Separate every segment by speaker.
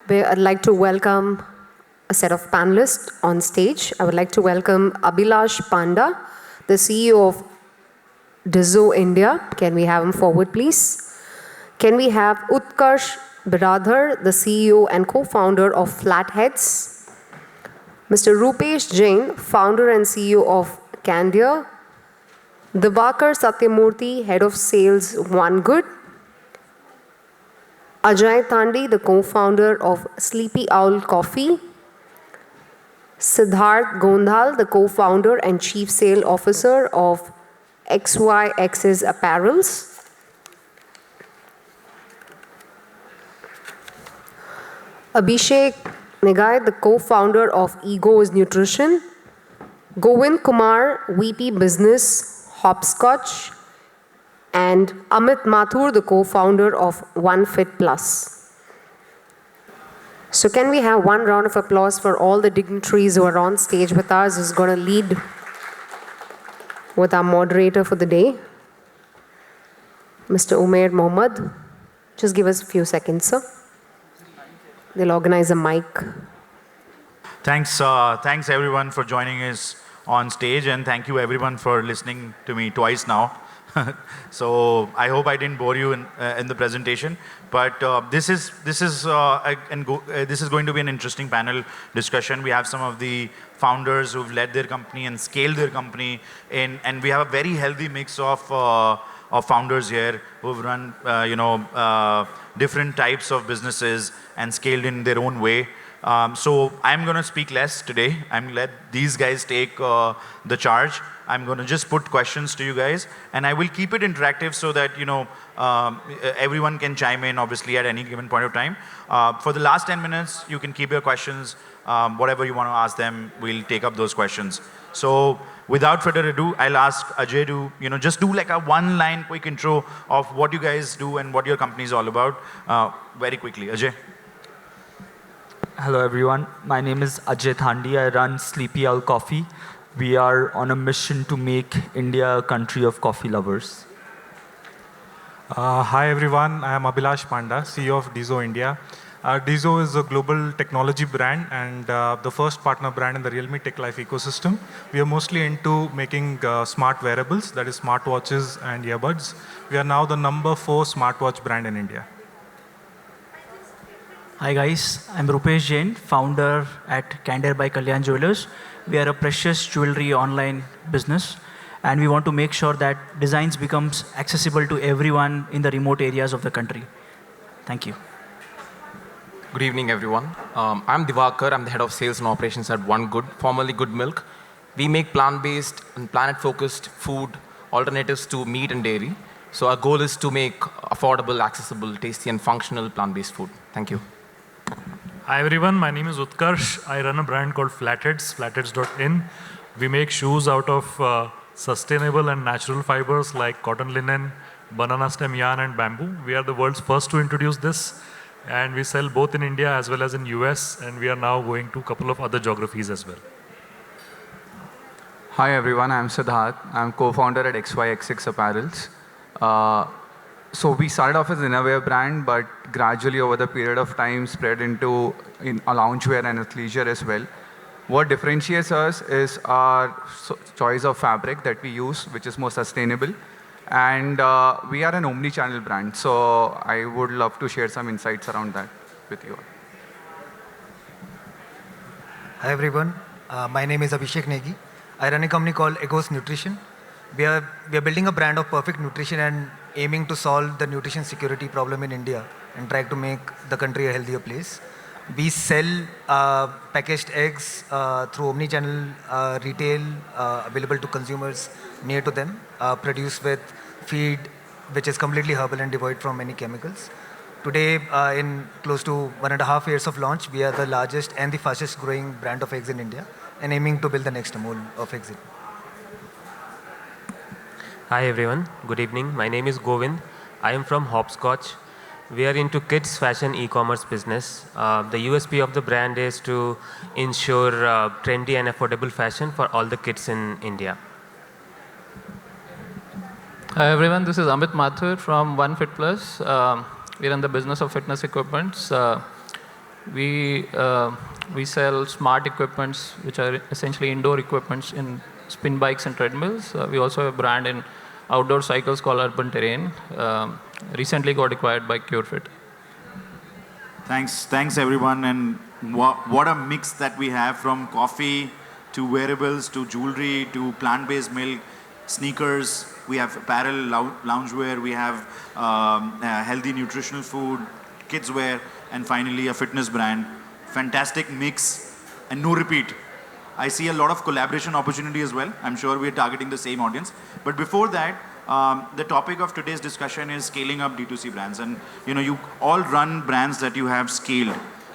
Speaker 1: where I'd like to welcome a set of panelists on stage. I would like to welcome Abhilash Panda, the CEO of D2C. Can we have him forward, please? Can we have Utkarsh Biradhar, the CEO and co-founder of Flatheads? Mr. Rupesh Jain, founder and CEO of Candia. Divakar Satyamurthy, head of sales, One Good. Ajay Thandi, the co-founder of Sleepy Owl Coffee. Siddharth Gondhal, the co-founder and chief sales officer of XYX's Apparels. Abhishek Negai, the co-founder of Ego's Nutrition. Govind Kumar, VP Business, Hopscotch. And Amit Mathur, the co-founder of OneFit Plus. So can we have one round of applause for all the dignitaries who are on stage with us, who's going to lead with our moderator for the day, Mr. Umair Mohammed. Just give us a few seconds, sir. They'll organize a mic.
Speaker 2: Thanks everyone for joining us on stage, and thank you everyone for listening to me twice now. So I hope I didn't bore you in the presentation, but this is going to be an interesting panel discussion. We have some of the founders who've led their company and scaled their company, and we have a very healthy mix of founders here who've run different types of businesses and scaled in their own way. So I'm going to speak less today. I'm going to let these guys take the charge. I'm going to just put questions to you guys, and I will keep it interactive so that everyone can chime in, obviously, at any given point of time. For the last 10 minutes, you can keep your questions. Whatever you want to ask them, we'll take up those questions. So without further ado, I'll ask Ajay to just do like a one-line quick intro of what you guys do and what your company is all about. Very quickly, Ajay.
Speaker 3: Hello everyone, my name is Ajay Thandi. I run Sleepy Owl Coffee. We are on a mission to make India a country of coffee lovers.
Speaker 4: Hi everyone, I am Abhilash Panda, CEO of D2C. D2C is a global technology brand and the first partner brand in the Realme Tech Life ecosystem. We are mostly into making smart wearables, that is smartwatches and earbuds. We are now the #4 smartwatch brand in India.
Speaker 5: Hi guys, I'm Rupesh Jain, founder at Candia by Kalyan Jewelers. We are a precious jewelry online business, and we want to make sure that designs becomes accessible to everyone in the remote areas of the country. Thank you.
Speaker 6: Good evening, everyone. I'm Divakar. I'm the head of sales and operations at One Good, formerly Good Milk. We make plant-based and planet-focused food alternatives to meat and dairy. So our goal is to make affordable, accessible, tasty, and functional plant-based food. Thank you.
Speaker 7: Hi everyone, my name is Utkarsh. I run a brand called Flatheads, flatheads.in. We make shoes out of sustainable and natural fibers like cotton linen, banana stem yarn and bamboo. We are the world's first to introduce this, and we sell both in India as well as in US, and we are now going to a couple of other geographies as well.
Speaker 8: Hi everyone, I'm Siddharth. I'm co-founder at XYX's Apparels. So we started off as an innerwear brand, but gradually over the period of time spread into a loungewear and athleisure as well. What differentiates us is our choice of fabric that we use, which is more sustainable. And we are an omni-channel brand, so I would love to share some insights around that with you all.
Speaker 9: Hi everyone, my name is Abhishek Negi. I run a company called Ego's Nutrition. We are building a brand of perfect nutrition and aiming to solve the nutrition security problem in India and try to make the country a healthier place. We sell packaged eggs through omni-channel retail available to consumers near to them, produced with feed which is completely herbal and devoid from any chemicals. Today, in close to 1.5 years of launch, we are the largest and the fastest growing brand of eggs in India and aiming to build the next Amul of eggs.
Speaker 10: Hi everyone, good evening. My name is Govind. I am from Hopscotch. We are into kids fashion e-commerce business. The USP of the brand is to ensure trendy and affordable fashion for all the kids in India.
Speaker 11: Hi everyone, this is Amit Mathur from OneFit Plus. We run the business of fitness equipments. We sell smart equipments, which are essentially indoor equipments in spin bikes and treadmills. We also have a brand in outdoor cycles called Urban Terrain. Recently got acquired by CureFit.
Speaker 2: Thanks everyone, and what a mix that we have, from coffee to wearables to jewelry to plant-based milk, sneakers. We have apparel, loungewear. We have healthy nutritional food, kids wear, and finally a fitness brand. Fantastic mix and no repeat. I see a lot of collaboration opportunity as well. I'm sure we're targeting the same audience. But before that, the topic of today's discussion is scaling up D2C brands. And you all run brands that you have scaled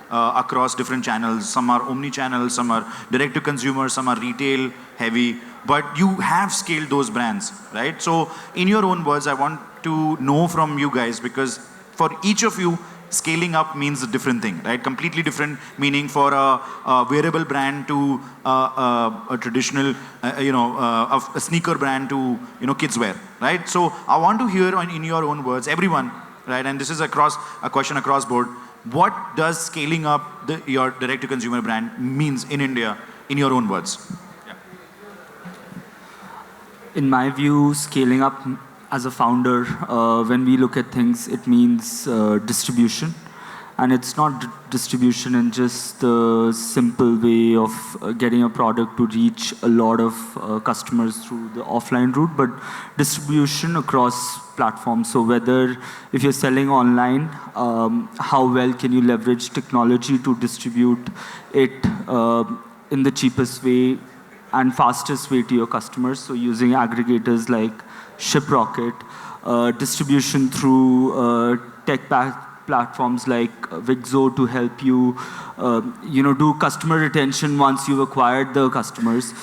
Speaker 2: across different channels. Some are omni-channel, some are direct to consumer, some are retail heavy. But you have scaled those brands, right? So in your own words, I want to know from you guys, because for each of you, scaling up means a different thing, right? Completely different meaning for a wearable brand to a traditional, a sneaker brand to, kids wear, right? So I want to hear in your own words, everyone, right? And this is a question across board. What does scaling up your direct-to-consumer brand means in India, in your own words? Yeah.
Speaker 3: In my view, scaling up as a founder, when we look at things, it means distribution. And it's not distribution in just the simple way of getting a product to reach a lot of customers through the offline route, but distribution across platforms. So whether if you're selling online, how well can you leverage technology to distribute it in the cheapest way and fastest way to your customers. So using aggregators like ShipRocket, distribution through tech platforms like Wixo to help you, do customer retention once you've acquired the customers.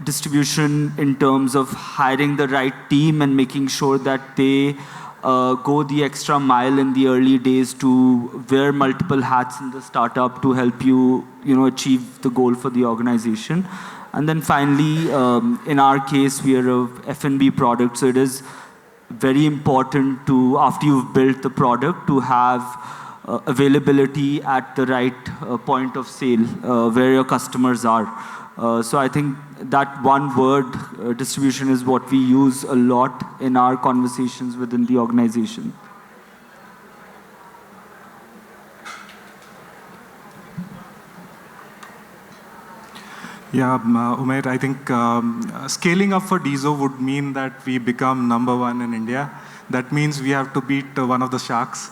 Speaker 3: Distribution in terms of hiring the right team and making sure that they go the extra mile in the early days to wear multiple hats in the startup to help you, achieve the goal for the organization. And then finally, in our case, we are a F&B product, so it is very important to, after you've built the product, to have availability at the right point of sale where your customers are. So I think that one word, distribution, is what we use a lot in our conversations within the organization.
Speaker 4: Yeah, Umair, I think scaling up for D2C would mean that we become #1 in India. That means we have to beat one of the sharks.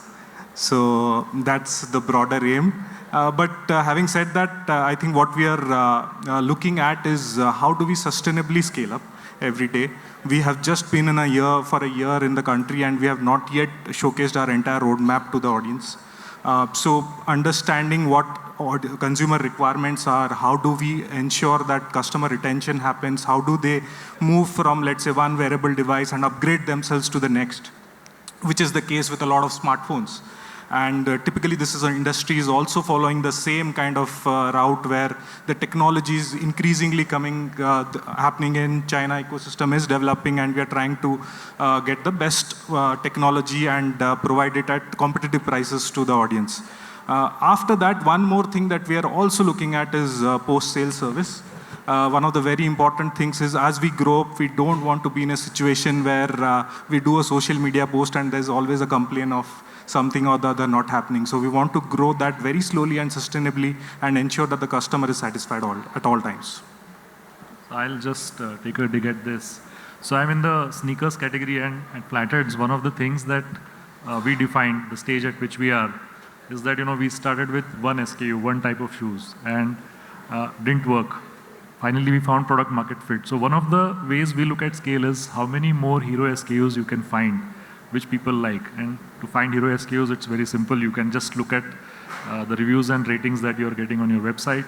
Speaker 4: So that's the broader aim. But having said that, I think what we are looking at is how do we sustainably scale up every day. We have just been in a year in the country, and we have not yet showcased our entire roadmap to the audience. So understanding what consumer requirements are, how do we ensure that customer retention happens, how do they move from, let's say, one wearable device and upgrade themselves to the next, which is the case with a lot of smartphones. And typically this is an industry is also following the same kind of route, where the technology is increasingly happening in China. Ecosystem is developing, and we are trying to get the best technology and provide it at competitive prices to the audience. After that, one more thing that we are also looking at is post-sale service. One of the very important things is, as we grow up, we don't want to be in a situation where we do a social media post and there's always a complaint of something or the other not happening. So we want to grow that very slowly and sustainably and ensure that the customer is satisfied at all times.
Speaker 7: I'll just take a dig at this. So I'm in the sneakers category, and at Flatheads, one of the things that we defined, the stage at which we are, is that we started with one SKU, one type of shoes, and didn't work. Finally, we found product market fit. So one of the ways we look at scale is how many more hero SKUs you can find, which people like. And to find hero SKUs, it's very simple. You can just look at the reviews and ratings that you're getting on your website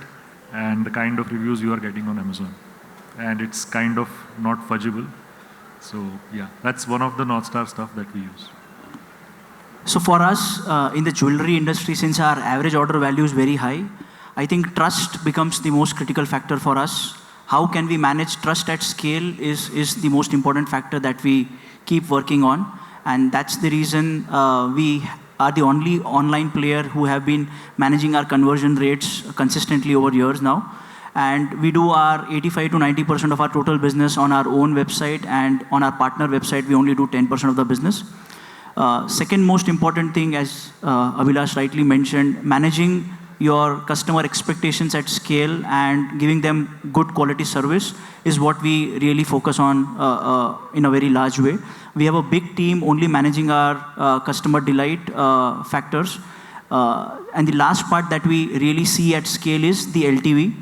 Speaker 7: and the kind of reviews you are getting on Amazon. And it's kind of not fudgeable. So yeah, that's one of the North Star stuff that we use.
Speaker 5: So for us, in the jewelry industry, since our average order value is very high, I think trust becomes the most critical factor for us. How can we manage trust at scale is the most important factor that we keep working on. And that's the reason we
Speaker 12: are the only online player who have been managing our conversion rates consistently over years now. And we do our 85 to 90% of our total business on our own website, and on our partner website, we only do 10% of the business. Second most important thing, as Abhilash rightly mentioned, managing your customer expectations at scale and giving them good quality service is what we really focus on in a very large way. We have a big team only managing our customer delight factors. And the last part that we really see at scale is the LTV.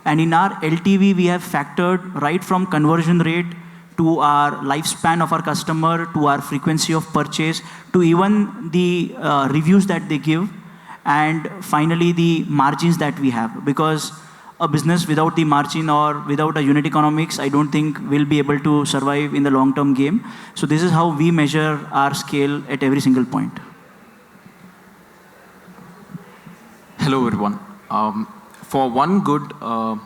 Speaker 12: And in our LTV, we have factored right from conversion rate to our lifespan of our customer, to our frequency of purchase, to even the reviews that they give, and finally the margins that we have. Because a business without the margin or without a unit economics, I don't think will be able to survive in the long-term game. So this is how we measure our scale at every single point.
Speaker 6: Hello, everyone. For one good,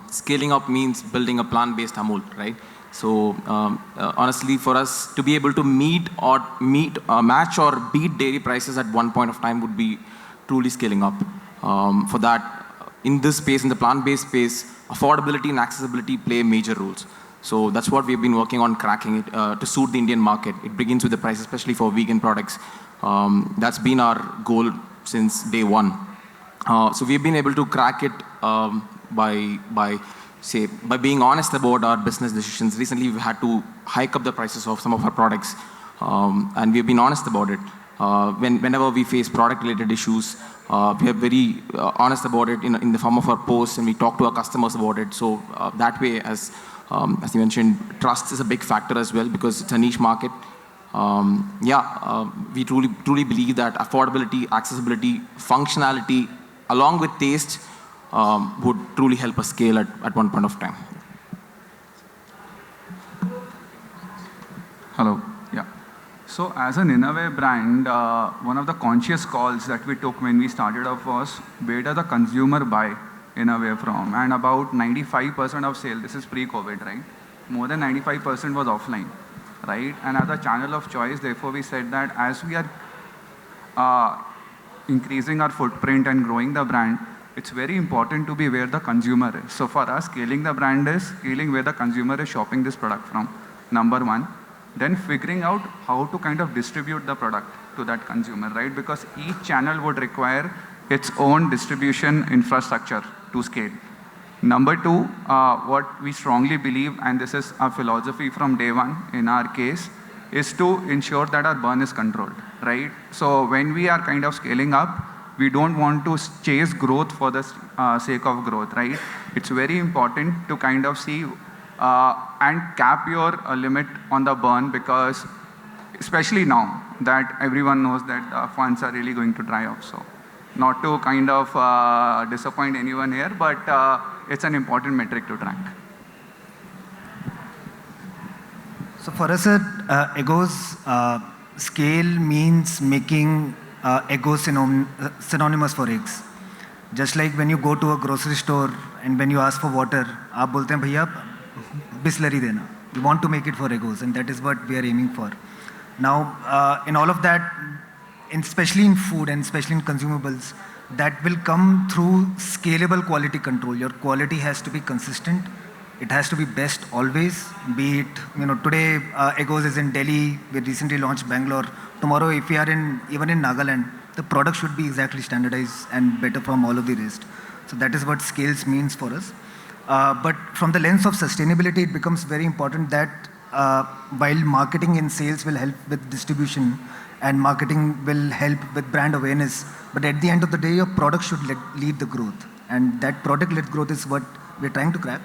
Speaker 6: scaling up means building a plant-based Amul, right? So honestly, for us to be able to match or beat dairy prices at one point of time would be truly scaling up. For that, in this space, in the plant-based space, affordability and accessibility play major roles. So that's what we've been working on cracking it to suit the Indian market. It begins with the price, especially for vegan products. That's been our goal since day one. So we've been able to crack it by being honest about our business decisions. Recently, we've had to hike up the prices of some of our products, and we've been honest about it. Whenever we face product-related issues, we are very honest about it in the form of our posts, and we talk to our customers about it. So that way, as you mentioned, trust is a big factor as well, because it's a niche market. We truly believe that affordability, accessibility, functionality, along with taste, would truly help us scale at one point of time.
Speaker 8: Hello. Yeah. So as an innovative brand, one of the conscious calls that we took when we started off was, where does the consumer buy innovative from? And about 95% of sale, this is pre-COVID, right? More than 95% was offline, right? And as a channel of choice, therefore we said that as we are increasing our footprint and growing the brand, it's very important to be where the consumer is. So for us, scaling the brand is scaling where the consumer is shopping this product from, number one. Then figuring out how to kind of distribute the product to that consumer, right? Because each channel would require its own distribution infrastructure to scale. Number two, what we strongly believe, and this is our philosophy from day one in our case, is to ensure that our burn is controlled, right? So when we are kind of scaling up, we don't want to chase growth for the sake of growth, right? It's very important to kind of see and cap your limit on the burn, because especially now that everyone knows that funds are really going to dry up. So not to kind of disappoint anyone here, but it's an important metric to track.
Speaker 9: So for us at Egos, scale means making Egos synonymous for eggs. Just like when you go to a grocery store and when you ask for water, आप बोलते हैं भैया बिस्लरी देना. We want to make it for Egos, and that is what we are aiming for. Now, in all of that, especially in food and especially in consumables, that will come through scalable quality control. Your quality has to be consistent. It has to be best always. Be it, today Egos is in Delhi. We recently launched Bangalore. Tomorrow, if we are even in Nagaland, the product should be exactly standardized and better from all of the rest. So that is what scales means for us. But from the lens of sustainability, it becomes very important that while marketing and sales will help with distribution and marketing will help with brand awareness, but at the end of the day, your product should lead the growth. And that product-led growth is what we're trying to crack.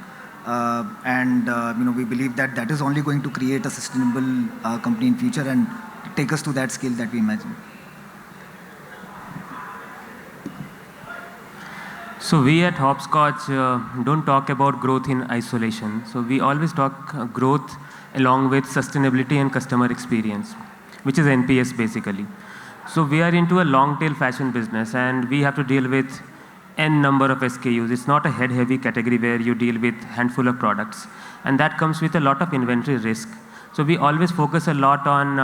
Speaker 9: We believe that that is only going to create a sustainable company in future and take us to that scale that we imagine.
Speaker 10: So we at Hopscotch don't talk about growth in isolation. So we always talk growth along with sustainability and customer experience, which is NPS basically. So we are into a long tail fashion business, and we have to deal with n number of SKUs. It's not a head heavy category where you deal with handful of products, and that comes with a lot of inventory risk. So we always focus a lot on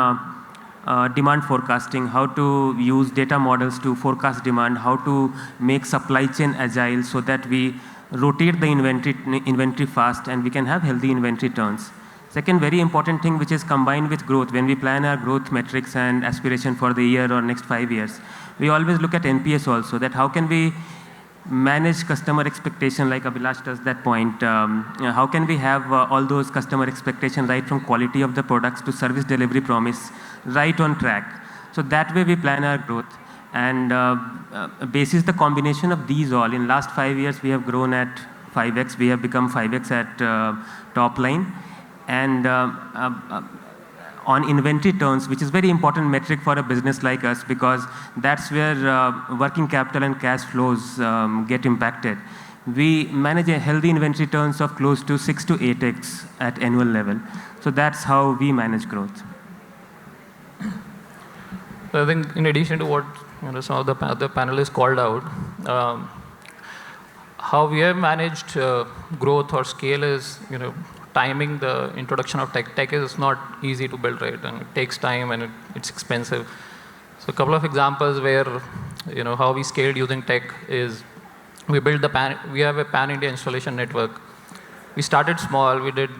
Speaker 10: demand forecasting, how to use data models to forecast demand, how to make supply chain agile so that we rotate the inventory fast and we can have healthy inventory turns. Second very important thing which is combined with growth, when we plan our growth metrics and aspiration for the year or next 5 years, we always look at NPS also, that how can we manage customer expectation like Abhilash does that point. How can we have all those customer expectations right from quality of the products to service delivery promise right on track. So that way we plan our growth. And basis the combination of these all, in last 5 years we have grown at 5x, we have become 5x at top line. And on inventory turns, which is very important metric for a business like us because that's where working capital and cash flows get impacted. We manage a healthy inventory turns of close to 6 to 8x at annual level. So that's how we manage growth.
Speaker 11: I think in addition to what some of the panelists called out, how we have managed growth or scale is timing the introduction of tech. Tech is not easy to build, right? And it takes time and it's expensive. So a couple of examples where, how we scaled using tech is we built we have a pan-India installation network. We started small. We did,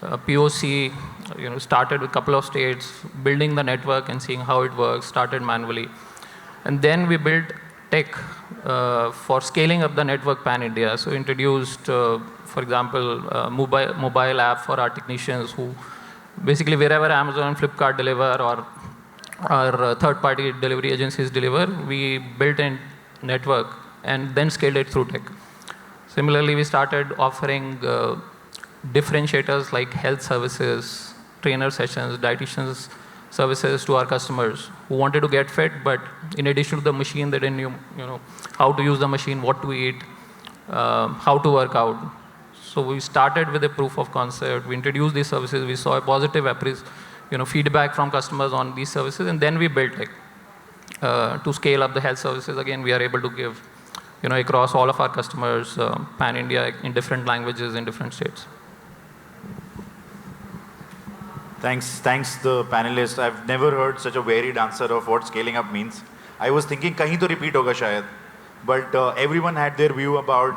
Speaker 11: a POC, started with a couple of states, building the network and seeing how it works, started manually. And then we built tech for scaling up the network pan-India. So introduced, for example, mobile app for our technicians who basically wherever Amazon and Flipkart deliver or third-party delivery agencies deliver, we built a network and then scaled it through tech. Similarly, we started offering differentiators like health services, trainer sessions, dietitians services to our customers who wanted to get fit, but in addition to the machine, they didn't know, how to use the machine, what to eat, how to work out. So we started with a proof of concept. We introduced these services. We saw a positive feedback from customers on these services, and then we built tech to scale up the health services. Again, we are able to give, across all of our customers, pan-India in different languages in different states.
Speaker 2: Thanks the panelists. I've never heard such a varied answer of what scaling up means. I was thinking kahin to repeat hoga shayad, but everyone had their view about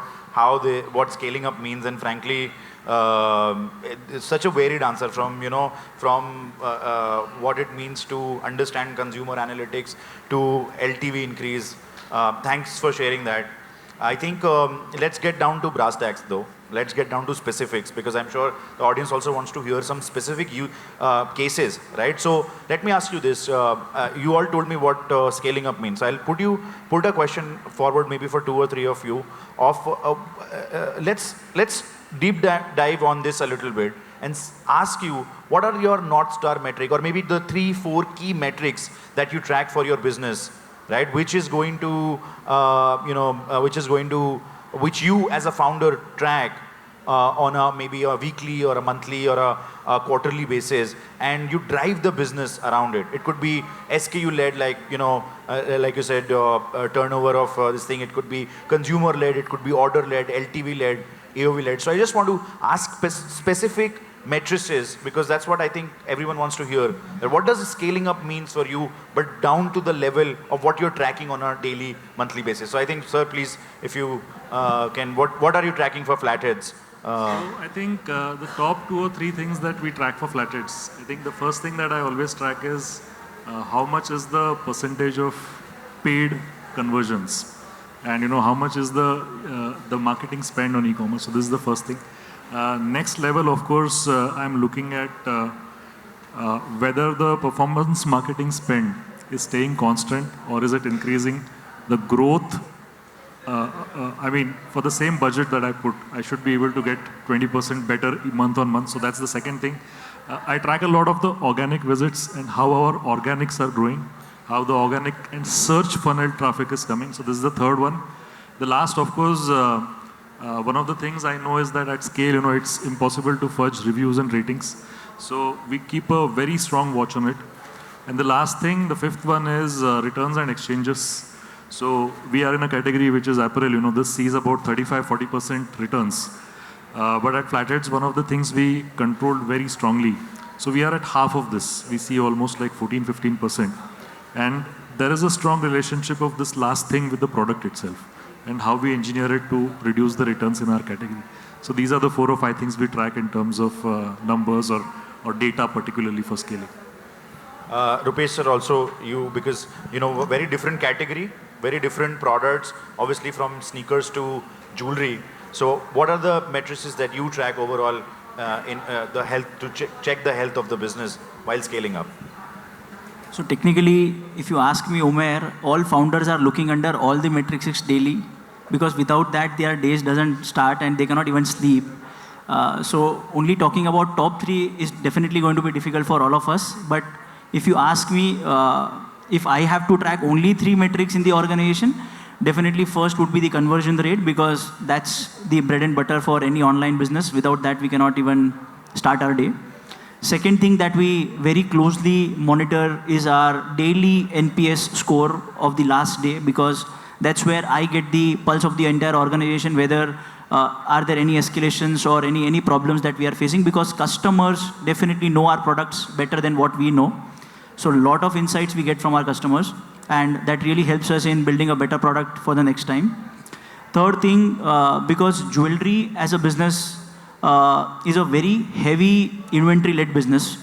Speaker 2: what scaling up means, and frankly, it's such a varied answer from what it means to understand consumer analytics to LTV increase. Thanks for sharing that. I think let's get down to brass tacks though. Let's get down to specifics because I'm sure the audience also wants to hear some specific cases, right? So let me ask you this. You all told me what scaling up means. I'll put a question forward maybe for 2 or 3 of you. Let's deep dive on this a little bit and ask you what are your North Star metric or maybe the 3-4 key metrics that you track for your business, right? Which you as a founder track on maybe a weekly or a monthly or a quarterly basis, and you drive the business around it. It could be SKU led, like you said, turnover of this thing. It could be consumer led. It could be order led, LTV led, AOV led. So I just want to ask specific matrices because that's what I think everyone wants to hear. That what does scaling up means for you, but down to the level of what you're tracking on a daily, monthly basis. So I think, sir, please, if you can, what are you tracking for Flatheads?
Speaker 7: So I think the top 2 or 3 things that we track for Flatheads. I think the first thing that I always track is how much is the percentage of paid conversions, and how much is the marketing spend on e-commerce. So this is the first thing. Next level, of course, I'm looking at whether the performance marketing spend is staying constant or is it increasing. The growth, I mean, for the same budget that I put, I should be able to get 20% better month on month. So that's the second thing. I track a lot of the organic visits and how our organics are growing, how the organic and search funnel traffic is coming. So this is the third one. The last, of course, one of the things I know is that at scale, it's impossible to fudge reviews and ratings. So we keep a very strong watch on it. And the last thing, the fifth one is returns and exchanges. So we are in a category which is apparel. This sees about 35-40% returns. But at Flatheads, one of the things we controlled very strongly
Speaker 13: So we are at half of this. We see almost like 14-15%. And there is a strong relationship of this last thing with the product itself and how we engineer it to reduce the returns in our category. So these are the 4 or 5 things we track in terms of numbers or data, particularly for scaling.
Speaker 2: Rupesh sir, also you, because a very different category, very different products, obviously from sneakers to jewelry. So what are the matrices that you track overall in the health, to check the health of the business while scaling up?
Speaker 12: So technically, if you ask me, Umair, all founders are looking under all the metrics daily, because without that their days doesn't start and they cannot even sleep. So only talking about top 3 is definitely going to be difficult for all of us. But if you ask me, if I have to track only 3 metrics in the organization, definitely first would be the conversion rate, because that's the bread and butter for any online business. Without that, we cannot even start our day. Second thing that we very closely monitor is our daily NPS score of the last day, because that's where I get the pulse of the entire organization, whether are there any escalations or any problems that we are facing, because customers definitely know our products better than what we know. So a lot of insights we get from our customers, and that really helps us in building a better product for the next time. Third thing, because jewelry as a business is a very heavy inventory-led business.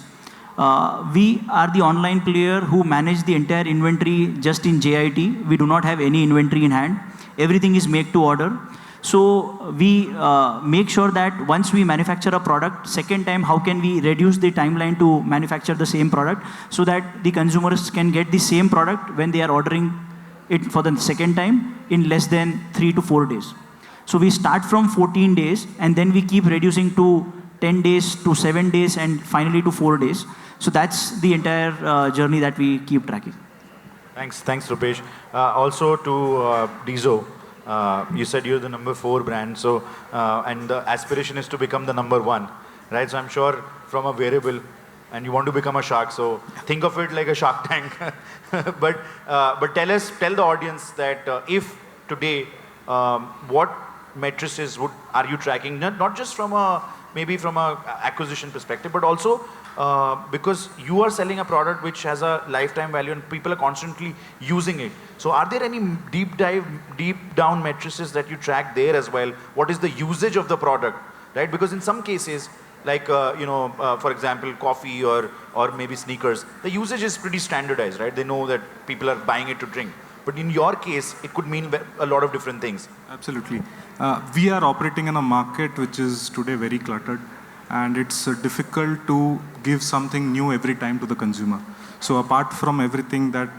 Speaker 12: We are the online player who manage the entire inventory just in JIT. We do not have any inventory in hand. Everything is make to order. So we make sure that once we manufacture a product, second time, how can we reduce the timeline to manufacture the same product so that the consumers can get the same product when they are ordering it for the second time in less than 3 to 4 days. So we start from 14 days and then we keep reducing to 10 days to 7 days and finally to 4 days. So that's the entire journey that we keep tracking.
Speaker 2: Thanks, Rupesh. Also to Dizo. You said you're the number 4 brand, so and the aspiration is to become the number 1, right? So I'm sure from a variable, and you want to become a shark, so think of it like a Shark Tank. but tell the audience that if today, what matrices are you tracking? Not just from maybe from a acquisition perspective, but also because you are selling a product which has a lifetime value and people are constantly using it. So are there any deep down matrices that you track there as well? What is the usage of the product, right? Because in some cases, like for example, coffee or maybe sneakers, the usage is pretty standardized, right? They know that people are buying it to drink. But in your case, it could mean a lot of different things.
Speaker 4: Absolutely. We are operating in a market which is today very cluttered, and it's difficult to give something new every time to the consumer. So apart from everything that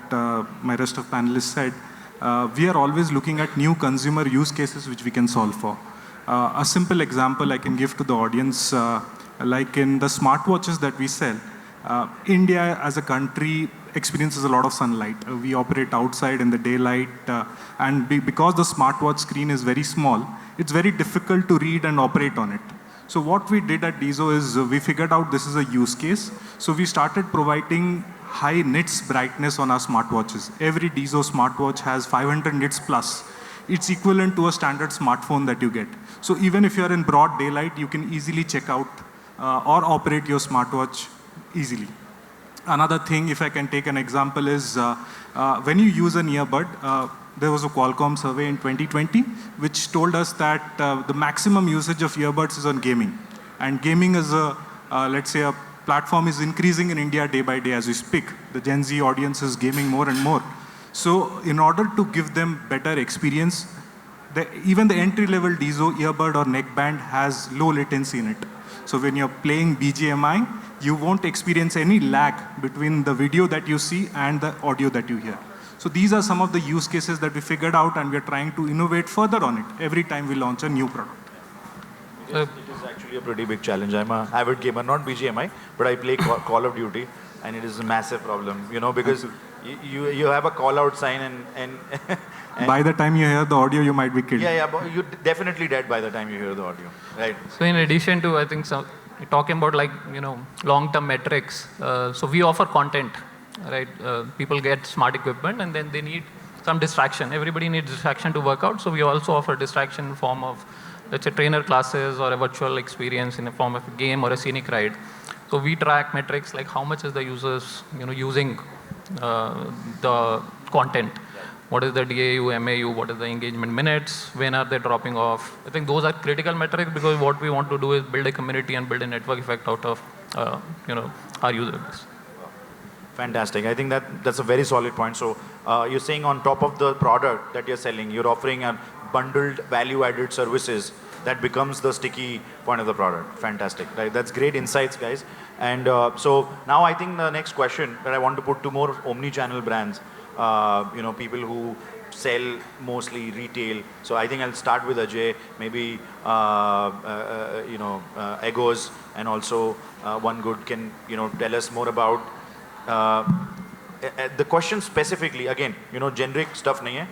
Speaker 4: my rest of panelists said, we are always looking at new consumer use cases which we can solve for. A simple example I can give to the audience, like in the smartwatches that we sell, India as a country experiences a lot of sunlight. We operate outside in the daylight, and because the smartwatch screen is very small, it's very difficult to read and operate on it. So what we did at Dizo is we figured out this is a use case. So we started providing high nits brightness on our smartwatches. Every Dizo smartwatch has 500 nits plus. It's equivalent to a standard smartphone that you get. So even if you're in broad daylight, you can easily check out or operate your smartwatch easily. Another thing, if I can take an example, is when you use an earbud, there was a Qualcomm survey in 2020 which told us that the maximum usage of earbuds is on gaming. And gaming is let's say, a platform is increasing in India day by day as we speak. The Gen Z audience is gaming more and more. So in order to give them better experience, even the entry-level Dizo earbud or neckband has low latency in it. So when you're playing BGMI, you won't experience any lag between the video that you see and the audio that you hear. So these are some of the use cases that we figured out, and we're trying to innovate further on it every time we launch a new product.
Speaker 2: It is actually a pretty big challenge. I'm an avid gamer, not BGMI, but I play Call of Duty, and it is a massive problem, because you have a call-out sign and
Speaker 4: by the time you hear the audio, you might be killed.
Speaker 2: Yeah, but you're definitely dead by the time you hear the audio, right?
Speaker 11: So in addition to, I think, talking about long-term metrics, so we offer content, right? People get smart equipment and then they need some distraction. Everybody needs distraction to work out. So we also offer distraction in form of, let's say, trainer classes or a virtual experience in the form of a game or a scenic ride. So we track metrics like how much is the users, using the content. What is the DAU, MAU, what is the engagement minutes, when are they dropping off. I think those are critical metrics because what we want to do is build a community and build a network effect out of our user base.
Speaker 2: Fantastic. I think that's a very solid point. So you're saying on top of the product that you're selling, you're offering a bundled value-added services that becomes the sticky point of the product. Fantastic. Right? That's great insights, guys. And so now I think the next question that I want to put to more omni-channel brands, people who sell mostly retail. So I think I'll start with Ajay, maybe Egos, and also One Good can tell us more about the question specifically. Again, generic stuff nahi hai.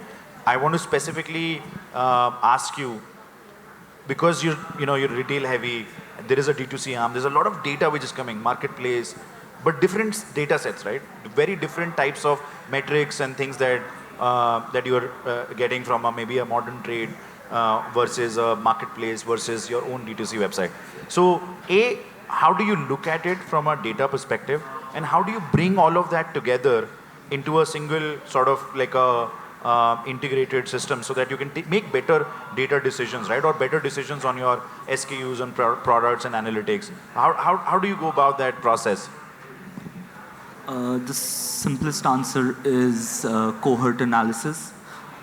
Speaker 2: I want to specifically ask you, because you're retail heavy, there is a D2C arm, there's a lot of data which is coming, marketplace, but different data sets, right? Very different types of metrics and things that you're getting from maybe a modern trade versus a marketplace versus your own D2C website. So how do you look at it from a data perspective, and how do you bring all of that together into a single sort of like a integrated system so that you can make better data decisions, right? Or better decisions on your SKUs and products and analytics. How do you go about that process?
Speaker 3: The simplest answer is cohort analysis.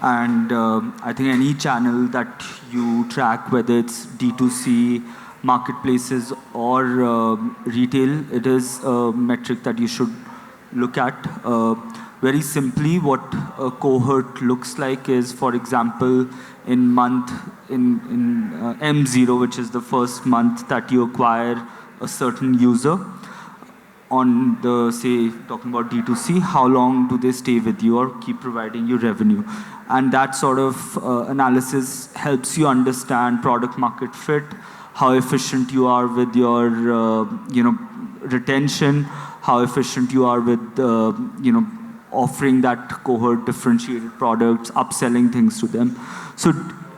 Speaker 3: And I think any channel that you track, whether it's D2C, marketplaces, or retail, it is a metric that you should look at. Very simply, what a cohort looks like is, for example, in M0, which is the first month that you acquire a certain user, on the, say, talking about D2C, how long do they stay with you or keep providing you revenue? And that sort of analysis helps you understand product market fit, how efficient you are with your retention, how efficient you are with offering that cohort differentiated products, upselling things to them. So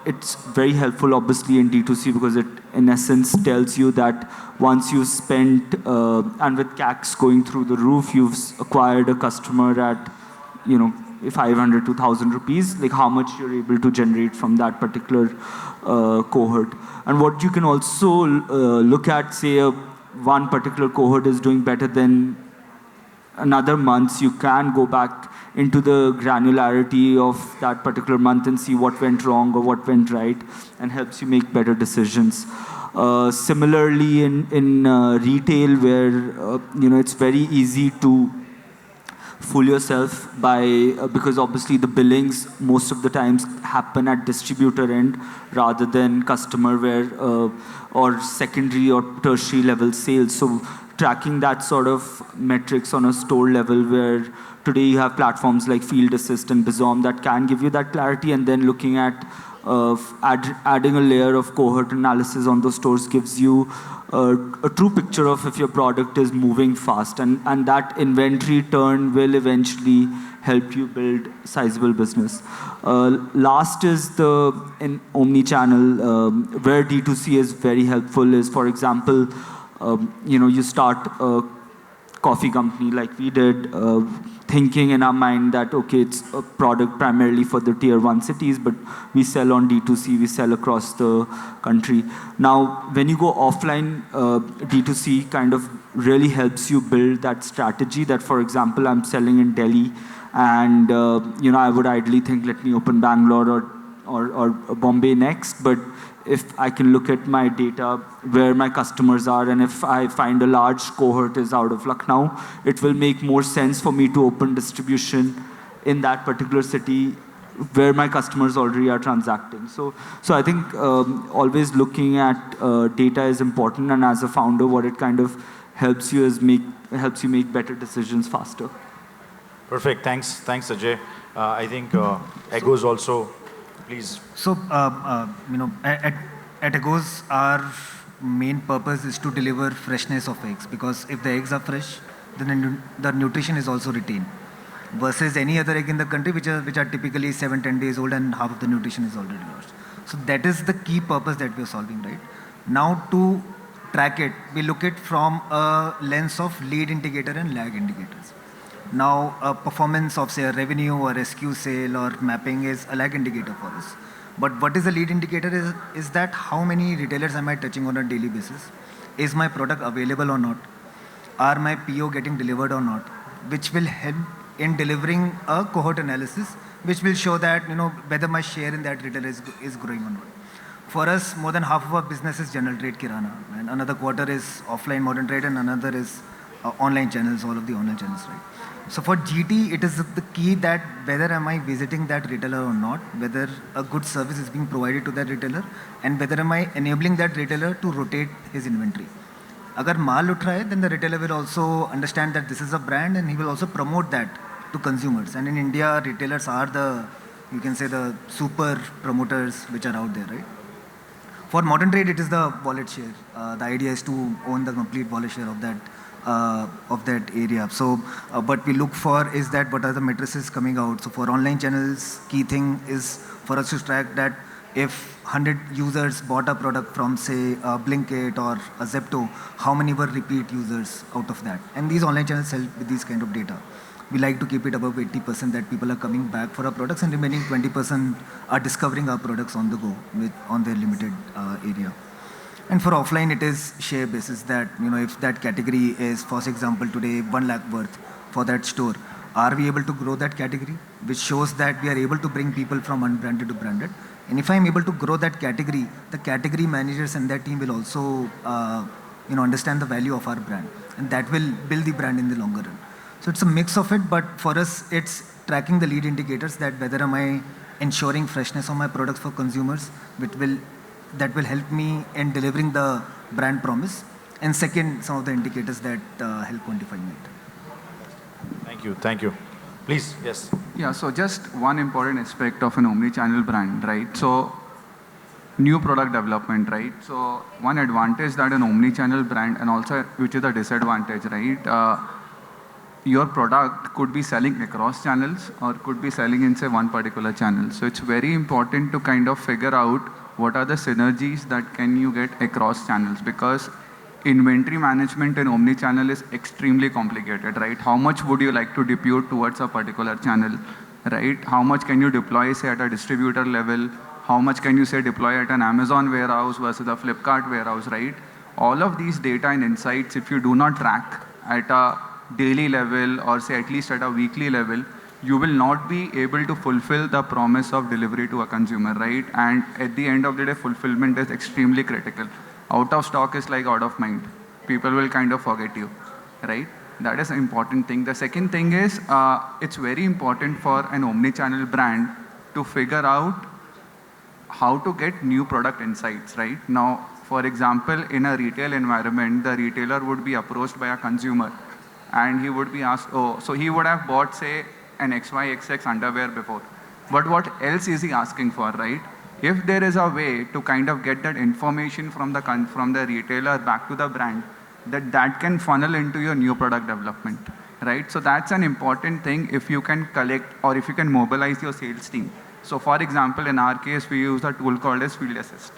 Speaker 3: it's very helpful, obviously, in D2C because it, in essence, tells you that once you spent, and with CACs going through the roof, you've acquired a customer at, 500 to 1,000 rupees, like how much you're able to generate from that particular cohort. And what you can also look at, say, one particular cohort is doing better than another month, you can go back into the granularity of that particular month and see what went wrong or what went right, and helps you make better decisions. Similarly, in retail, where it's very easy to fool yourself by because obviously the billings most of the times happen at distributor end rather than customer, where or secondary or tertiary level sales. So tracking that sort of metrics on a store level, where today you have platforms like Field Assist and Bizom that can give you that clarity, and then looking at adding a layer of cohort analysis on those stores gives you a true picture of if your product is moving fast, and that inventory turn will eventually help you build sizable business. Last is in omni-channel, where D2C is very helpful is, for example, you start a coffee company like we did, thinking in our mind that, okay, it's a product primarily for the tier 1 cities, but we sell on D2C, we sell across the country. Now, when you go offline, D2C kind of really helps you build that strategy that, for example, I'm selling in Delhi, and I would ideally think, let me open Bangalore or Bombay next, but if I can look at my data, where my customers are, and if I find a large cohort is out of Lucknow, it will make more sense for me to open distribution in that particular city where my customers already are transacting. So I think always looking at data is important, and as a founder, what it kind of helps you is helps you make better decisions faster.
Speaker 2: Perfect. Thanks, Ajay. I think Egos also. Please.
Speaker 9: So, at Egos, our main purpose is to deliver freshness of eggs, because if the eggs are fresh, then the nutrition is also retained. Versus any other egg in the country, which are typically 7-10 days old, and half of the nutrition is already lost. So that is the key purpose that we are solving, right? Now, to track it, we look at from a lens of lead indicator and lag indicators. Now, a performance of, say, a revenue or SQ sale or mapping is a lag indicator for us. But what is a lead indicator is that how many retailers am I touching on a daily basis? Is my product available or not? Are my PO getting delivered or not? Which will help in delivering a cohort analysis, which will show that, whether my share in that retailer is growing or not. For us, more than half of our business is general trade kirana, and another quarter is offline modern trade, and another is online channels, all of the online channels, right? So for GT, it is the key that whether am I visiting that retailer or not, whether a good service is being provided to that retailer, and whether am I enabling that retailer to rotate his inventory. Agar maal ut raha hai, then the retailer will also understand that this is a brand, and he will also promote that to consumers. And in India, retailers are you can say the super promoters which are out there, right? For modern trade, it is the wallet share. The idea is to own the complete wallet share of that area. So what we look for is that what are the matrices coming out. So for online channels, key thing is for us to track that if 100 users bought a product from, say, Blinkit or a Zepto, how many were repeat users out of that? And these online channels help with these kind of data. We like to keep it above 80% that people are coming back for our products, and remaining 20% are discovering our products on the go on their limited area. And for offline, it is share basis that, if that category is, for example, today 1 lakh worth for that store, are we able to grow that category? Which shows that we are able to bring people from unbranded to branded. And if I'm able to grow that category, the category managers and their team will also, understand the value of our brand. And that will build the brand in the longer run. So it's a mix of it, but for us, it's tracking the lead indicators that whether am I ensuring freshness of my products for consumers, that will help me in delivering the brand promise. And second, some of the indicators that help quantifying it.
Speaker 2: Thank you. Please, yes.
Speaker 8: Yeah, so just one important aspect of an omni-channel brand, right? So new product development, right? So one advantage that an omni-channel brand, and also which is a disadvantage, right? Your product could be selling across channels or could be selling in, say, one particular channel. So it's very important to kind of figure out what are the synergies that can you get across channels, because inventory management in omni-channel is extremely complicated, right? How much would you like to depute towards a particular channel, right? How much can you deploy, say, at a distributor level? How much can you, say, deploy at an Amazon warehouse versus a Flipkart warehouse, right? All of these data and insights, if you do not track at a daily level or, say, at least at a weekly level, you will not be able to fulfill the promise of delivery to a consumer, right? And at the end of the day, fulfillment is extremely critical. Out of stock is like out of mind. People will kind of forget you, right? That is an important thing. The second thing is, it's very important for an omni-channel brand to figure out how to get new product insights, right? Now, for example, in a retail environment, the retailer would be approached by a consumer and he would be asked, so he would have bought, say, an XYXX underwear before. But what else is he asking for, right? If there is a way to kind of get that information from the retailer back to the brand, that can funnel into your new product development, right? So that's an important thing if you can collect or if you can mobilize your sales team. So for example, in our case, we use a tool called as Field Assist.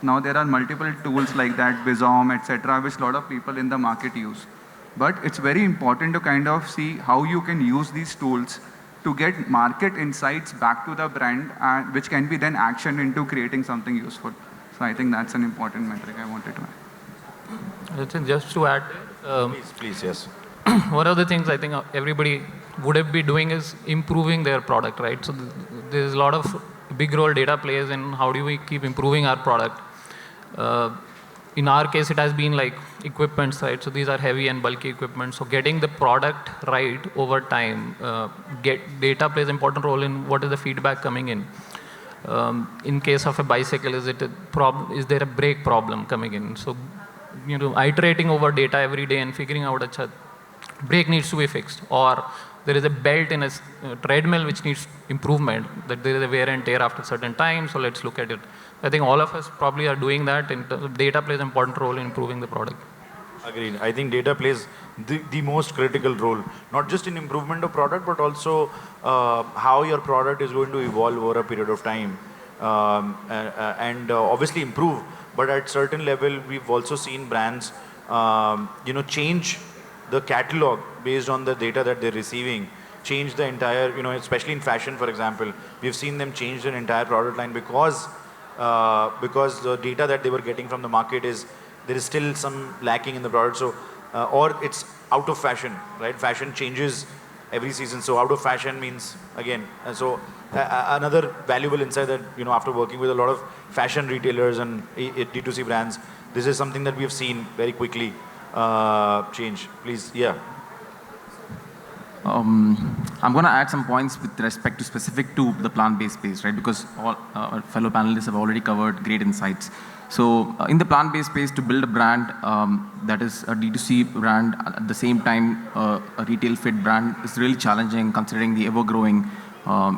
Speaker 8: Now there are multiple tools like that, Bizom, etc., which a lot of people in the market use. But it's very important to kind of see how you can use these tools to get market insights back to the brand, which can be then actioned into creating something useful. So I think that's an important metric I wanted to add.
Speaker 11: I think just to add,
Speaker 2: Please, yes.
Speaker 11: one of the things I think everybody would be doing is improving their product, right? So there's a lot of big role data plays in how do we keep improving our product. In our case, it has been like equipment side. So these are heavy and bulky equipment. So getting the product right over time, data plays an important role in what is the feedback coming in. In case of a bicycle, is there a brake problem coming in? So, iterating over data every day and figuring out a brake needs to be fixed, or there is a belt in a treadmill which needs improvement, that there is a wear and tear after a certain time, so let's look at it. I think all of us probably are doing that. Data plays an important role in improving the product.
Speaker 2: Agreed. I think data plays the most critical role, not just in improvement of product, but also how your product is going to evolve over a period of time. and obviously improve. But at certain level, we've also seen brands, change the catalog based on the data that they're receiving, change the entire, especially in fashion, for example, we've seen them change their entire product line because the data that they were getting from the market there is still some lacking in the product. So, or it's out of fashion, right? Fashion changes every season. So out of fashion means again. Another valuable insight that, after working with a lot of fashion retailers and D2C brands, this is something that we have seen very quickly change. Please, yeah.
Speaker 6: I'm going to add some points with respect to specific to the plant-based space, right? Because all our fellow panelists have already covered great insights. So in the plant-based space, to build a brand that is a D2C brand at the same time a retail fit brand is really challenging considering the ever-growing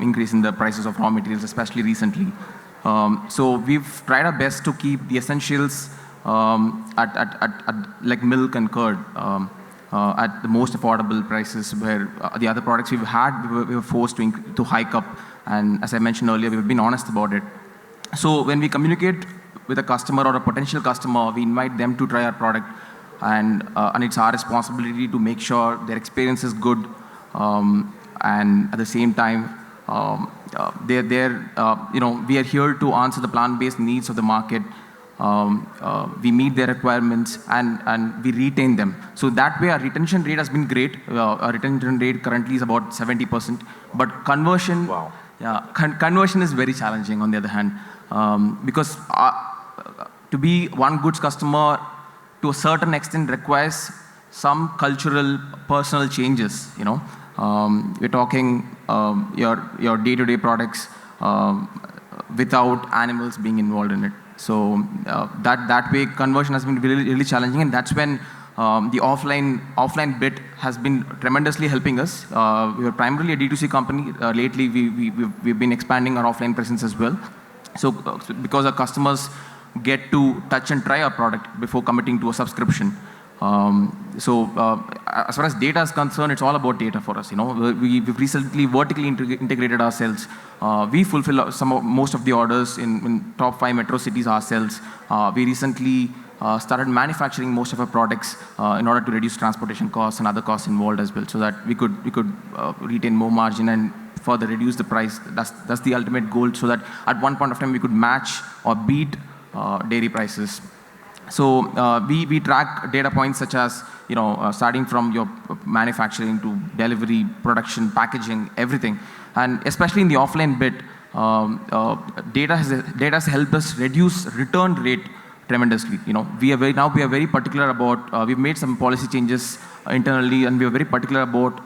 Speaker 6: increase in the prices of raw materials, especially recently. So we've tried our best to keep the essentials at like milk and curd at the most affordable prices, where the other products we've had, we were forced to hike up. And as I mentioned earlier, we've been honest about it. So when we communicate with a customer or a potential customer, we invite them to try our product, and it's our responsibility to make sure their experience is good, and at the same time, we are here to answer the plant-based needs of the market. We meet their requirements and we retain them. So that way our retention rate has been great. Our retention rate currently is about 70%, but conversion,
Speaker 2: wow.
Speaker 6: Yeah, conversion is very challenging on the other hand, because to be one goods customer to a certain extent requires some cultural, personal changes. We're talking your day-to-day products without animals being involved in it. So that way conversion has been really, really challenging, and that's when the offline bit has been tremendously helping us. We were primarily a D2C company. Lately, we've been expanding our offline presence as well. So because our customers get to touch and try our product before committing to a subscription. As far as data is concerned, it's all about data for us. We've recently vertically integrated ourselves. We fulfill most of the orders in top 5 metro cities ourselves. We recently started manufacturing most of our products in order to reduce transportation costs and other costs involved as well, so that we could retain more margin and further reduce the price. That's the ultimate goal, so that at one point of time we could match or beat dairy prices. So we track data points such as starting from your manufacturing to delivery, production, packaging, everything, and especially in the offline bit, data has helped us reduce return rate tremendously. We are very particular about. We've made some policy changes internally, and we are very particular about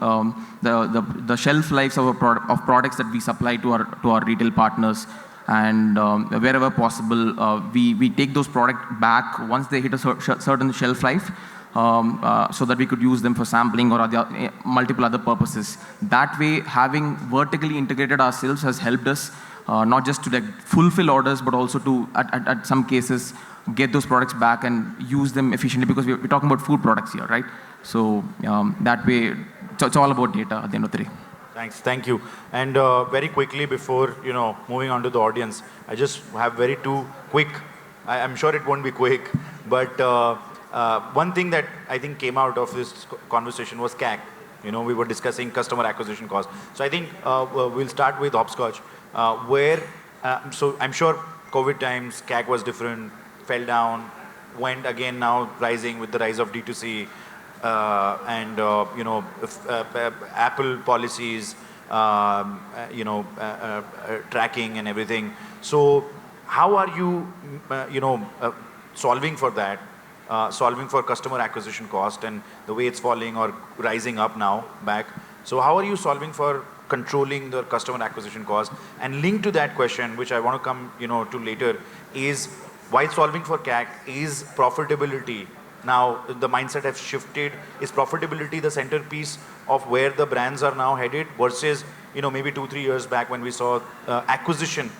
Speaker 6: the shelf lives of products that we supply to our retail partners. And wherever possible, we take those products back once they hit a certain shelf life, so that we could use them for sampling or multiple other purposes. That way, having vertically integrated ourselves has helped us not just to fulfill orders, but also to, at some cases, get those products back and use them efficiently, because we're talking about food products here, right? So that way, it's all about data at the end of the day.
Speaker 2: Thanks, thank you. And very quickly before moving on to the audience, I just have very two quick. I'm sure it won't be quick, but one thing that I think came out of this conversation was CAC. We were discussing customer acquisition cost. So I think we'll start with Hopscotch, where so I'm sure COVID times CAC was different, fell down, went again now rising with the rise of D2C. And Apple policies, tracking and everything. So how are you, solving for that, solving for customer acquisition cost and the way it's falling or rising up now back? So how are you solving for controlling the customer acquisition cost? And linked to that question, which I want to come, to later, is while solving for CAC, is profitability. Now, the mindset has shifted. Is profitability the centerpiece of where the brands are now headed versus, maybe 2-3 years back when we saw acquisition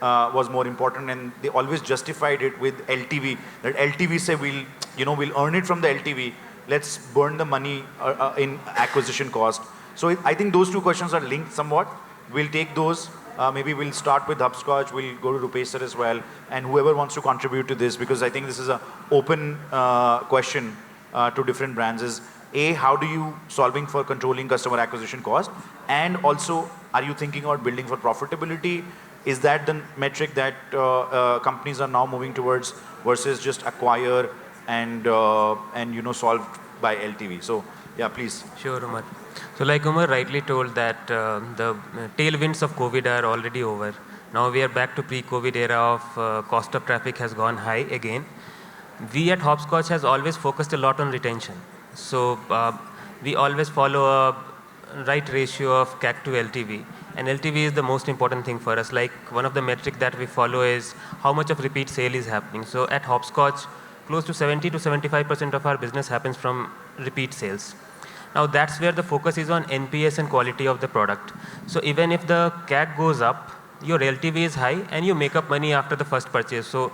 Speaker 2: was more important, and they always justified it with LTV. That LTV say we'll earn it from the LTV. Let's burn the money in acquisition cost. So I think those two questions are linked somewhat. We'll take those Maybe we'll start with Hopscotch, we'll go to Rupesh sir as well, and whoever wants to contribute to this, because I think this is an open question to different brands is, A, how do you solving for controlling customer acquisition cost? And also, are you thinking about building for profitability? Is that the metric that companies are now moving towards versus just acquire and solve by LTV? So yeah, please.
Speaker 10: Sure, Umar. So like Umar rightly told that the tailwinds of COVID are already over. Now we are back to pre-COVID era of cost of traffic has gone high again. We at Hopscotch has always focused a lot on retention. So we always follow a right ratio of CAC to LTV. And LTV is the most important thing for us. Like one of the metric that we follow is how much of repeat sale is happening. So at Hopscotch, close to 70 to 75% of our business happens from repeat sales. Now that's where the focus is on NPS and quality of the product. So even if the CAC goes up, your LTV is high and you make up money after the first purchase. So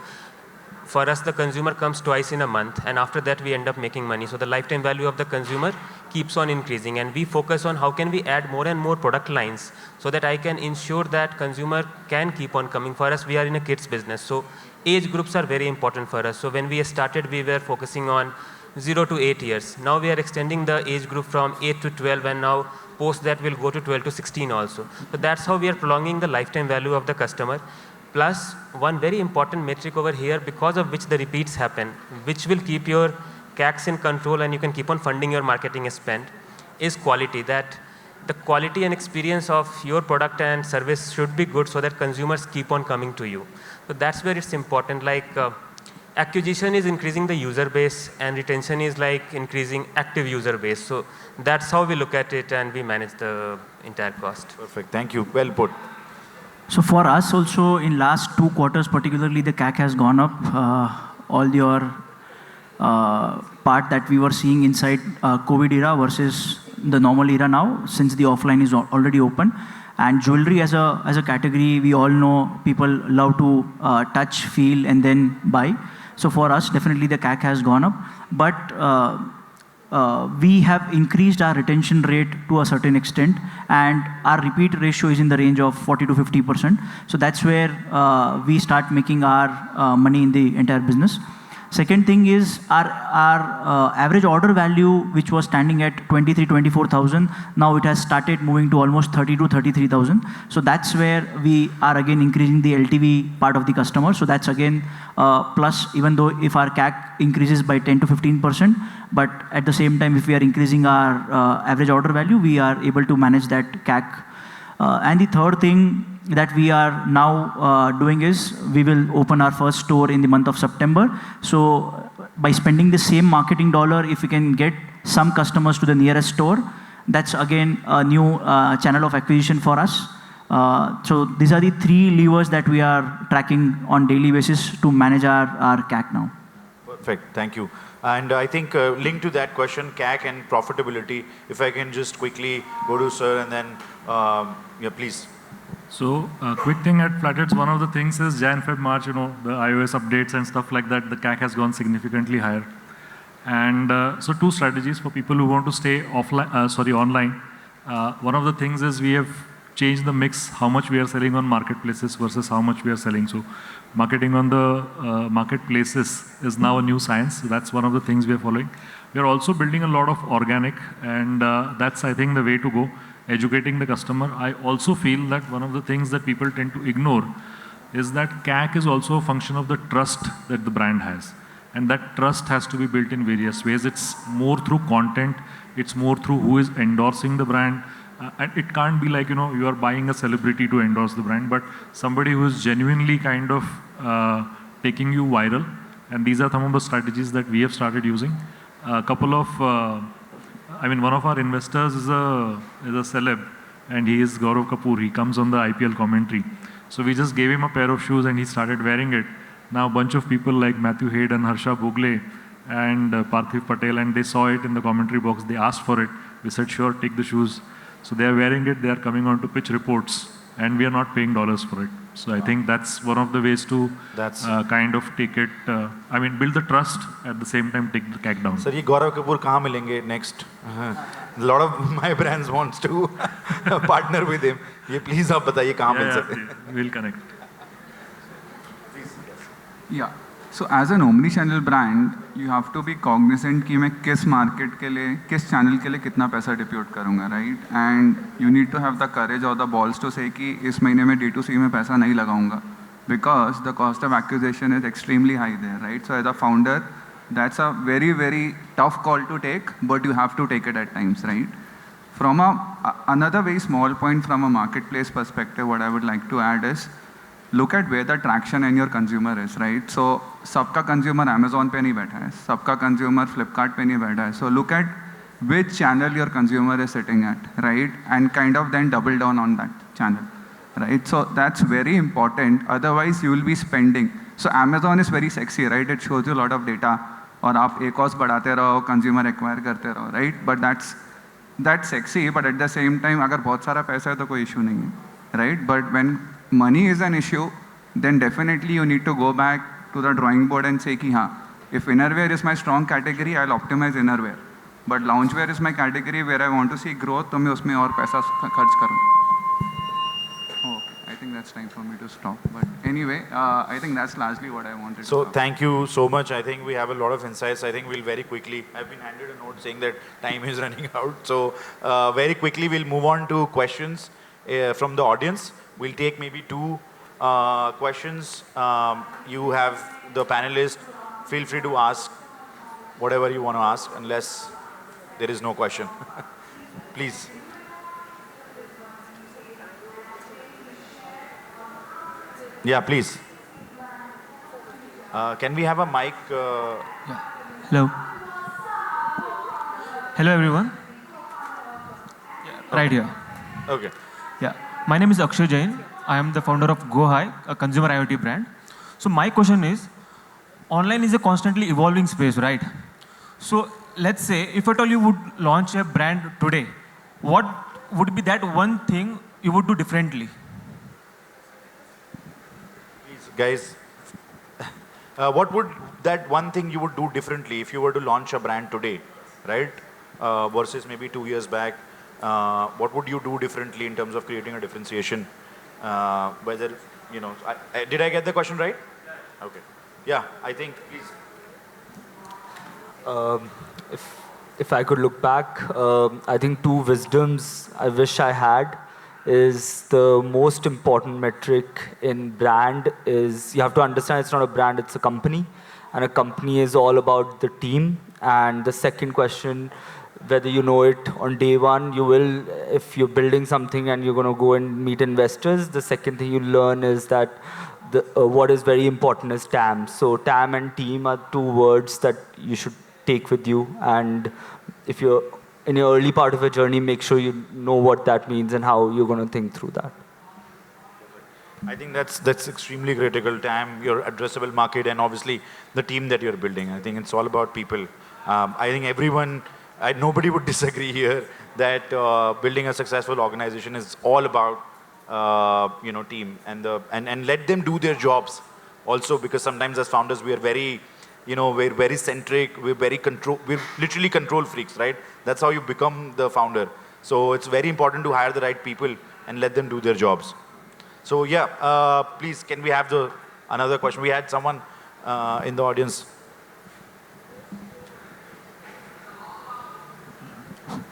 Speaker 10: for us, the consumer comes twice in a month, and after that we end up making money. So the lifetime value of the consumer keeps on increasing, and we focus on how can we add more and more product lines so that I can ensure that consumer can keep on coming. For us, we are in a kids business, so age groups are very important for us. So when we started, we were focusing on 0 to 8 years. Now we are extending the age group from 8 to 12, and now post that will go to 12 to 16 also. So that's how we are prolonging the lifetime value of the customer. Plus, one very important metric over here, because of which the repeats happen, which will keep your CACs in control and you can keep on funding your marketing spend, is quality. That the quality and experience of your product and service should be good so that consumers keep on coming to you. So that's where it's important. Like acquisition is increasing the user base and retention is like increasing active user base. So that's how we look at it and we manage the entire cost.
Speaker 2: Perfect. Thank you. Well put.
Speaker 12: So for us also, in last 2 quarters particularly, the CAC has gone up. All your part that we were seeing inside COVID era versus the normal era now, since the offline is already open. And jewelry as a category, we all know people love to touch, feel, and then buy. So for us, definitely the CAC has gone up. But we have increased our retention rate to a certain extent, and our repeat ratio is in the range of 40 to 50%. So that's where we start making our money in the entire business. Second thing is our average order value, which was standing at 23,000-24,000, now it has started moving to almost 30 to 33,000. So that's where we are again increasing the LTV part of the customer. So that's again plus, even though if our CAC increases by 10 to 15%, but at the same time, if we are increasing our average order value, we are able to manage that CAC. And the third thing that we are now doing is we will open our first store in the month of September. So by spending the same marketing dollar, if we can get some customers to the nearest store, that's again a new channel of acquisition for us. So these are the 3 levers that we are tracking on daily basis to manage our CAC now.
Speaker 2: Perfect. Thank you. And I think linked to that question, CAC and profitability, if I can just quickly go to sir and then, yeah, please.
Speaker 13: So quick thing at Flatheads, one of the things is Jan, Feb, March, the iOS updates and stuff like that, the CAC has gone significantly higher. And so 2 strategies for people who want to stay online. One of the things is we have changed the mix, how much we are selling on marketplaces versus how much we are selling. So marketing on the marketplaces is now a new science. So that's one of the things we are following. We are also building a lot of organic, and that's, I think, the way to go. Educating the customer. I also feel that one of the things that people tend to ignore is that CAC is also a function of the trust that the brand has. And that trust has to be built in various ways. It's more through content. It's more through who is endorsing the brand. And it can't be like, you are buying a celebrity to endorse the brand, but somebody who is genuinely kind of taking you viral. And these are some of the strategies that we have started using. A couple of one of our investors is a celeb, and he is Gaurav Kapoor. He comes on the IPL commentary. So we just gave him a pair of shoes and he started wearing it. Now a bunch of people like Matthew Hayden, Harsha Bogle and Parthiv Patel, and they saw it in the commentary box. They asked for it. We said, sure, take the shoes. So they are wearing it. They are coming on to pitch reports, and we are not paying dollars for it. So I think that's one of the ways to kind of take it, build the trust, at the same time take the CAC down.
Speaker 2: Sir, ये गौरव कपूर कहाँ मिलेंगे next? A lot of my brands wants to partner with him. ये please आप बताइए कहाँ मिल सकते हैं?
Speaker 13: We'll connect.
Speaker 8: Yeah. So as an omni-channel brand, you have to be cognizant कि मैं किस market के लिए, किस channel के लिए कितना पैसा depute करूँगा, right? And you need to have the courage or the balls to say कि इस महीने में D2C में पैसा नहीं लगाऊँगा, because the cost of acquisition is extremely high there, right? So as a founder, that's a very, very tough call to take, but you have to take it at times, right? From another very small point from a marketplace perspective, what I would like to add is, look at where the traction in your consumer is, right? So सबका consumer Amazon पे नहीं बैठा है, सबका consumer Flipkart पे नहीं बैठा है. So look at which channel your consumer is sitting at, right? And kind of then double down on that channel, right? So that's very important. Otherwise you will be spending. So Amazon is very sexy, right? It shows you a lot of data. और आप एक cost बढ़ाते रहो, consumer acquire करते रहो, right? But that's sexy. But at the same time, अगर बहुत सारा पैसा है तो कोई issue नहीं है, right? But when money is an issue, then definitely you need to go back to the drawing board and say कि हाँ, if innerwear is my strong category, I'll optimize innerwear. But loungewear is my category where I want to see growth, तो मैं उसमें और पैसा खर्च करूँ. Oh, I think that's time for me to stop. But anyway, I think that's largely what I wanted
Speaker 2: So
Speaker 8: to
Speaker 2: thank you so much. I think we have a lot of insights. I think we'll very quickly, I've been handed a note saying that time is running out. So very quickly we'll move on to questions from the audience. We'll take maybe two questions. You have the panelists. Feel free to ask whatever you want to ask, unless there is no question. Please. Yeah, please. Can we have a mic?
Speaker 14: Hello. Hello, everyone. Right here.
Speaker 2: Okay.
Speaker 14: Yeah. My name is Akshay Jain. I am the founder of GoHi, a consumer IoT brand. So my question is, online is a constantly evolving space, right? So let's say, if at all you would launch a brand today, what would be that one thing you would do differently?
Speaker 2: Please, guys. What would that one thing you would do differently if you were to launch a brand today, right? Versus maybe 2 years back. What would you do differently in terms of creating a differentiation? Whether, you know, did I get the question right? Okay. Yeah, I think, please.
Speaker 3: If I could look back, I think two wisdoms I wish I had is the most important metric in brand is you have to understand it's not a brand, it's a company. And a company is all about the team. And the second question, whether you know it on day one, you will, if you're building something and you're going to go and meet investors, the second thing you learn is that what is very important is TAM. So TAM and team are two words that you should take with you. And if you're in your early part of a journey, make sure you know what that means and how you're going to think through that.
Speaker 2: I think that's extremely critical. TAM, your addressable market, and obviously the team that you're building. I think it's all about people. I think everyone, nobody would disagree here that building a successful organization is all about team and let them do their jobs also, because sometimes as founders we are very we're very centric, we're literally control freaks, right? That's how you become the founder. So it's very important to hire the right people and let them do their jobs. So yeah, please, can we have another question? We had someone in the audience.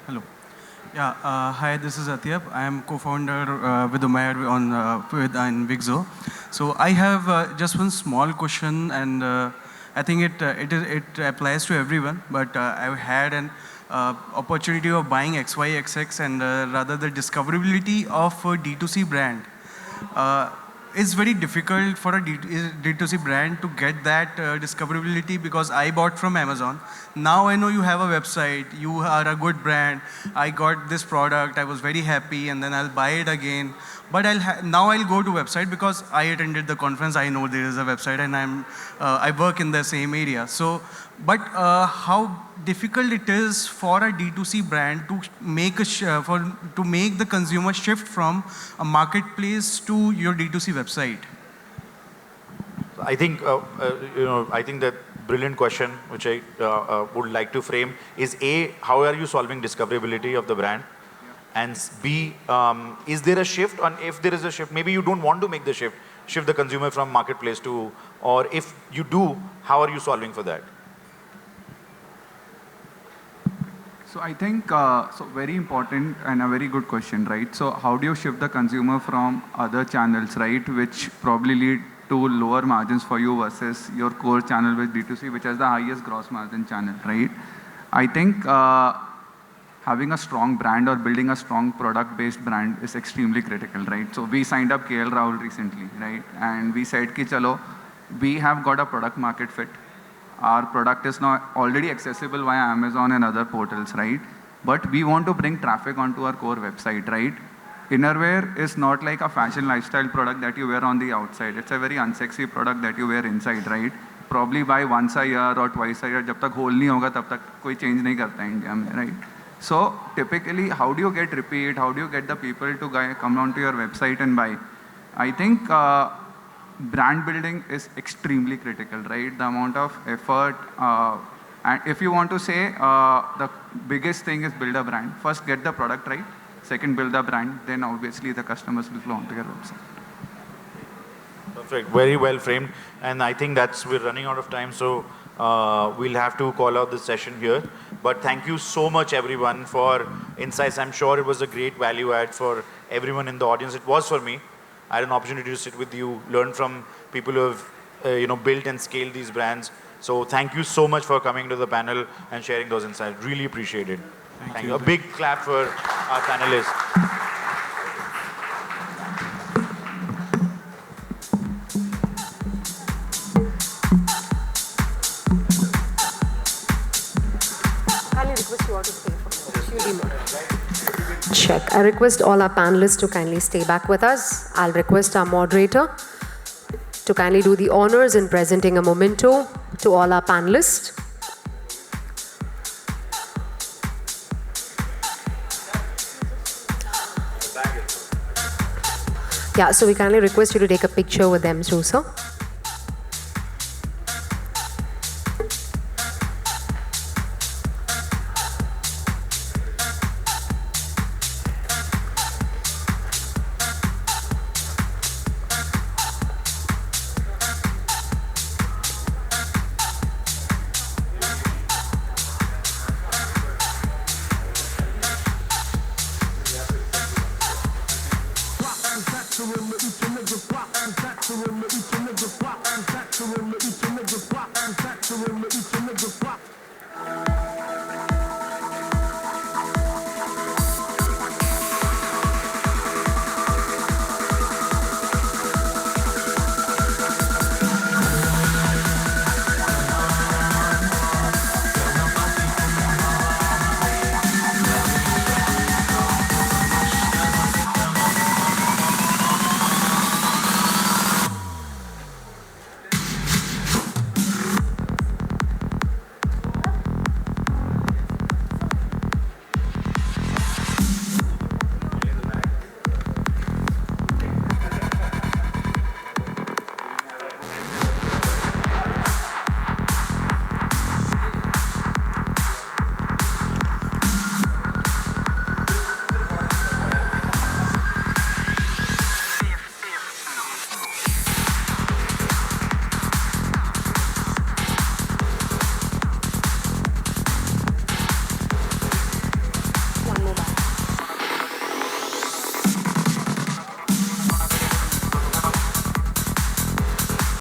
Speaker 15: Hello. Yeah, hi, this is Atyab. I am co-founder with Umair in Wixo. So I have just one small question, and I think it applies to everyone, but I've had an opportunity of buying XYXX, and rather the discoverability of a D2C brand. It's very difficult for a D2C brand to get that discoverability, because I bought from Amazon. Now I know you have a website, you are a good brand, I got this product, I was very happy, and then I'll buy it again. But now I'll go to website because I attended the conference, I know there is a website, and I work in the same area. So, but how difficult it is for a D2C brand to make the consumer shift from a marketplace to your D2C website?
Speaker 2: I think I think that brilliant question, which I would like to frame, is A, how are you solving discoverability of the brand? And B, is there a shift? And if there is a shift, maybe you don't want to make the shift the consumer from marketplace to, or if you do, how are you solving for that?
Speaker 8: So I think, so very important and a very good question, right? So how do you shift the consumer from other channels, right? Which probably lead to lower margins for you versus your core channel with D2C, which has the highest gross margin channel, right? I think having a strong brand or building a strong product-based brand is extremely critical, right? So we signed up KL Rahul recently, right? And we said, ki chalo, we have got a product market fit. Our product is now already accessible via Amazon and other portals, right? But we want to bring traffic onto our core website, right? Innerwear is not like a fashion lifestyle product that you wear on the outside. It's a very unsexy product that you wear inside, right? Probably buy once a year or twice a year. जब तक whole नहीं होगा तब तक कोई change नहीं करता है इंडिया में, right? So typically, how do you get repeat? How do you get the people to come onto your website and buy? I think brand building is extremely critical, right? The amount of effort, and if you want to say the biggest thing is build a brand. First, get the product right. Second, build the brand. Then obviously the customers will flow onto your website.
Speaker 2: Perfect. Very well framed. And I think we're running out of time, so we'll have to call out this session here. But thank you so much, everyone, for insights. I'm sure it was a great value add for everyone in the audience. It was for me. I had an opportunity to sit with you, learn from people who have built and scaled these brands. So thank you so much for coming to the panel and sharing those insights. Really appreciate it. Thank you. A big clap for our panelists.
Speaker 1: Check. I request all our panelists to kindly stay back with us. I'll request our moderator to kindly do the honors in presenting a memento to all our panelists. Yeah, so we kindly request you to take a picture with them too, sir.
Speaker 16: Each nigga pop.